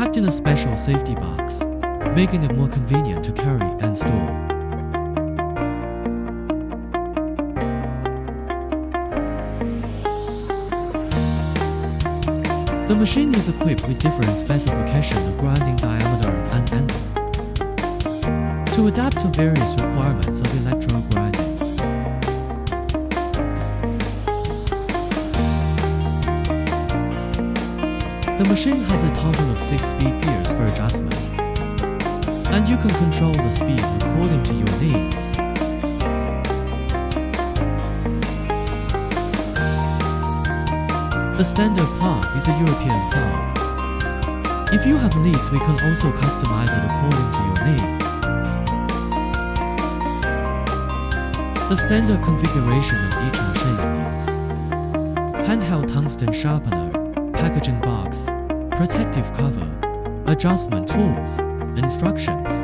packed in a special safety box, making it more convenient to carry and store. The machine is equipped with different specifications of grinding diameter and angle to adapt to various requirements of electrode grinding. The machine has a total of 6 speed gears for adjustment, and you can control the speed according to your needs. The standard plow is a European plow. If you have needs, we can also customize it according to your needs. The standard configuration of each machine is handheld tungsten sharpener, packaging box, protective cover, adjustment tools, instructions,